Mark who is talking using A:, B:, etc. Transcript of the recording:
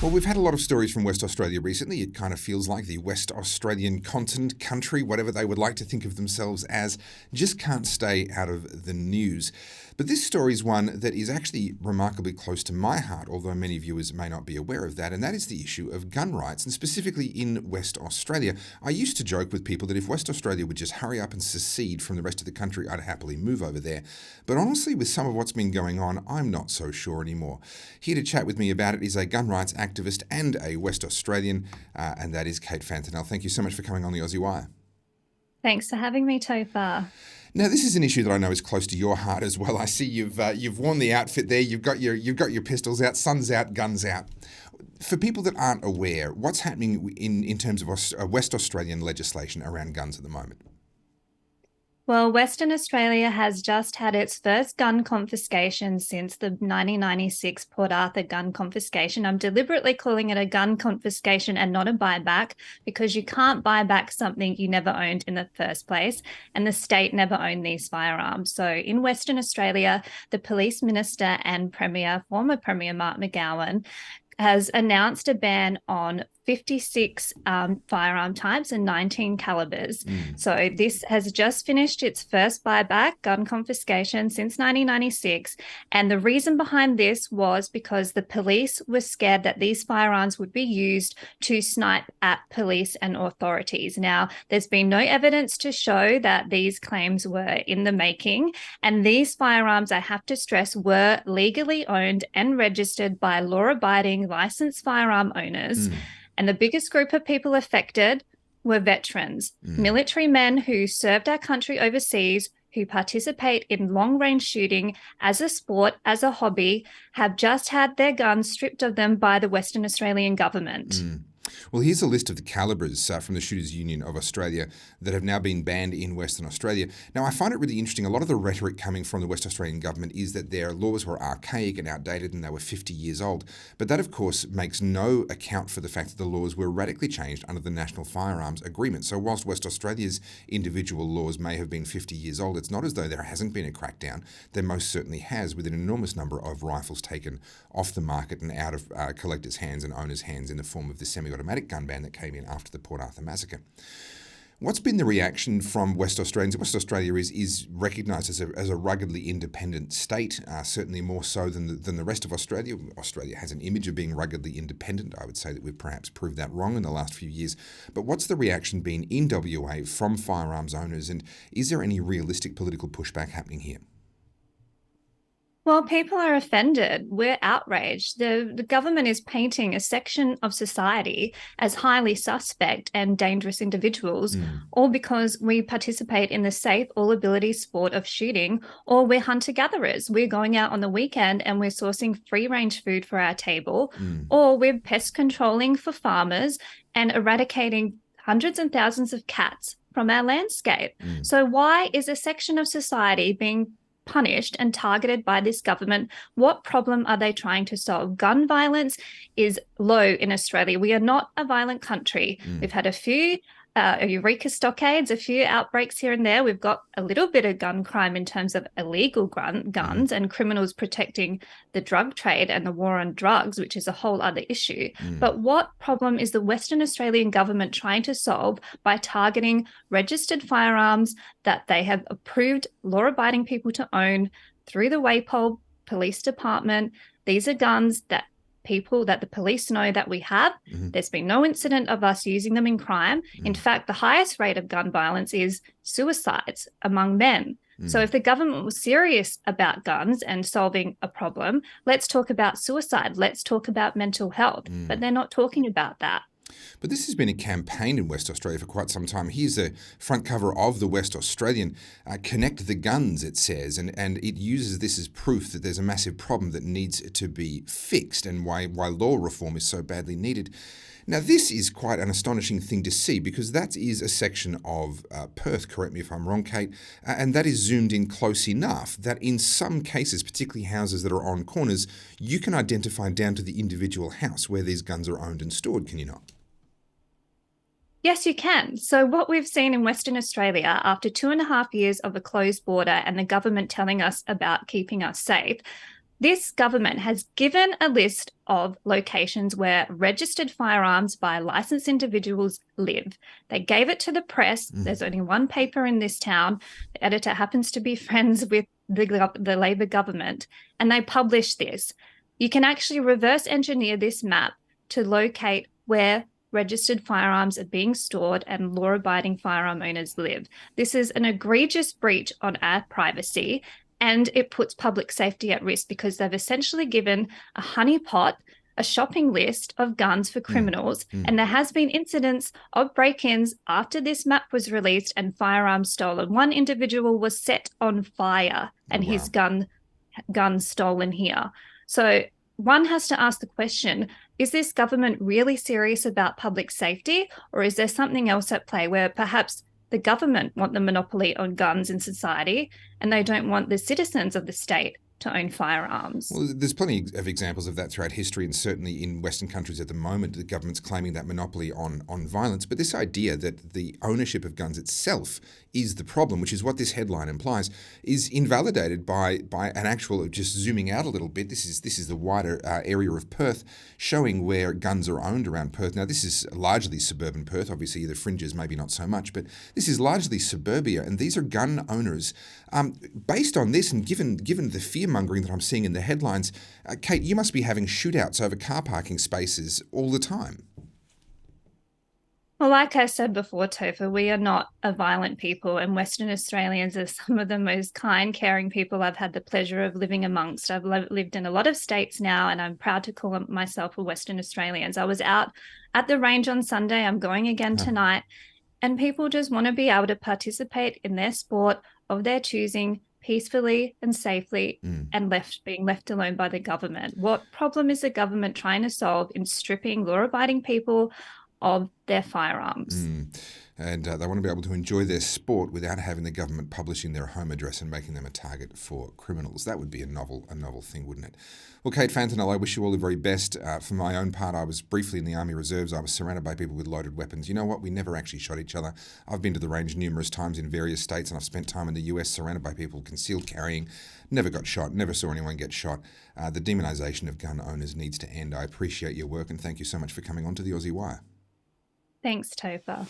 A: Well, we've had a lot of stories from West Australia recently. It kind of feels like the West Australian continent, country, whatever they would like to think of themselves as, just can't stay out of the news. But this story is one that is actually remarkably close to my heart, although many viewers may not be aware of that, and that is the issue of gun rights, and specifically in West Australia. I used to joke with people that if West Australia would just hurry up and secede from the rest of the country, I'd happily move over there. But honestly, with some of what's been going on, I'm not so sure anymore. Here to chat with me about it is a gun rights activist and a West Australian, and that is Kate Fantanell. Thank you so much for coming on the Aussie Wire.
B: Thanks for having me, Topher.
A: Now, this is an issue that I know is close to your heart as well. I see you've worn the outfit there. You've got your pistols out, sun's out, guns out. For people that aren't aware, what's happening in terms of West Australian legislation around guns at the moment?
B: Well, Western Australia has just had its first gun confiscation since the 1996 Port Arthur gun confiscation. I'm deliberately calling it a gun confiscation and not a buyback because you can't buy back something you never owned in the first place, and the state never owned these firearms. So in Western Australia, the Police Minister and former Premier Mark McGowan, has announced a ban on 56 firearm types and 19 calibers. So this has just finished its first buyback, gun confiscation, since 1996. And the reason behind this was because the police were scared that these firearms would be used to snipe at police and authorities. Now, there's been no evidence to show that these claims were in the making. And these firearms, I have to stress, were legally owned and registered by law-abiding licensed firearm owners. And the biggest group of people affected were veterans, military men who served our country overseas, who participate in long-range shooting as a sport, as a hobby, have just had their guns stripped of them by the Western Australian government.
A: Well, here's a list of the calibers from the Shooters Union of Australia that have now been banned in Western Australia. Now, I find it really interesting. A lot of the rhetoric coming from the West Australian government is that their laws were archaic and outdated and they were 50 years old. But that, of course, makes no account for the fact that the laws were radically changed under the National Firearms Agreement. So whilst West Australia's individual laws may have been 50 years old, it's not as though there hasn't been a crackdown. There most certainly has, with an enormous number of rifles taken off the market and out of collectors' hands and owners' hands in the form of the semi-automatic gun ban that came in after the Port Arthur massacre. What's been the reaction from West Australians? West Australia is recognised as a ruggedly independent state, certainly more so than the rest of Australia. Australia has an image of being ruggedly independent. I would say that we've perhaps proved that wrong in the last few years. But what's the reaction been in WA from firearms owners, and is there any realistic political pushback happening here?
B: Well, people are offended. We're outraged. The government is painting a section of society as highly suspect and dangerous individuals, all because we participate in the safe, all-ability sport of shooting, or we're hunter-gatherers. We're going out on the weekend and we're sourcing free-range food for our table, or we're pest controlling for farmers and eradicating hundreds and thousands of cats from our landscape. So why is a section of society being punished and targeted by this government? What problem are they trying to solve? Gun violence is low in Australia. We are not a violent country. We've had a few Eureka stockades, a few outbreaks here and there. We've got a little bit of gun crime in terms of illegal guns and criminals protecting the drug trade and the war on drugs, which is a whole other issue. But what problem is the Western Australian government trying to solve by targeting registered firearms that they have approved law-abiding people to own through the WAPOL Police Department? These are guns that the police know that we have. There's been no incident of us using them in crime. In fact, the highest rate of gun violence is suicides among men. So if the government was serious about guns and solving a problem, let's talk about suicide. Let's talk about mental health. But they're not talking about that.
A: But this has been a campaign in West Australia for quite some time. Here's the front cover of the West Australian. Connect the guns, it says, and it uses this as proof that there's a massive problem that needs to be fixed and why law reform is so badly needed. Now, this is quite an astonishing thing to see because that is a section of Perth, correct me if I'm wrong, Kate, and that is zoomed in close enough that in some cases, particularly houses that are on corners, you can identify down to the individual house where these guns are owned and stored, can you not?
B: Yes, you can. So what we've seen in Western Australia after 2.5 years of a closed border and the government telling us about keeping us safe, This government has given a list of locations where registered firearms by licensed individuals live. They gave it to the press. There's only one paper in this town. The editor happens to be friends with the Labor government, and they published this. You can actually reverse engineer this map to locate where registered firearms are being stored and law-abiding firearm owners live. This is an egregious breach on our privacy, and it puts public safety at risk because they've essentially given a honeypot, a shopping list of guns for criminals. And there has been incidents of break-ins after this map was released and firearms stolen. One individual was set on fire and his gun stolen here. So one has to ask the question, is this government really serious about public safety, or is there something else at play where perhaps the government want the monopoly on guns in society and they don't want the citizens of the state to own firearms?
A: Well, there's plenty of examples of that throughout history, and certainly in Western countries at the moment, the government's claiming that monopoly on violence. But this idea that the ownership of guns itself is the problem, which is what this headline implies, is invalidated by an actual, just zooming out a little bit. This is the wider area of Perth, showing where guns are owned around Perth. Now, this is largely suburban Perth. Obviously, the fringes maybe not so much, but this is largely suburbia, and these are gun owners. Based on this, and given the fear-mongering that I'm seeing in the headlines, Kate, you must be having shootouts over car parking spaces all the time.
B: Well, like I said before, Topher, we are not a violent people, and Western Australians are some of the most kind, caring people I've had the pleasure of living amongst. I've lived in a lot of states now, and I'm proud to call myself a Western Australian. I was out at the range on Sunday. I'm going again tonight, and people just want to be able to participate in their sport of their choosing peacefully and safely and being left alone by the government. What problem is the government trying to solve in stripping law-abiding people of their firearms?
A: And they want to be able to enjoy their sport without having the government publishing their home address and making them a target for criminals. That would be a novel thing, wouldn't it? Well, Kate Fantanel, I wish you all the very best. For my own part, I was briefly in the Army Reserves. I was surrounded by people with loaded weapons. You know what? We never actually shot each other. I've been to the range numerous times in various states, and I've spent time in the US surrounded by people concealed carrying. Never got shot. Never saw anyone get shot. The demonisation of gun owners needs to end. I appreciate your work, and thank you so much for coming on to the Aussie Wire.
B: Thanks, Topher.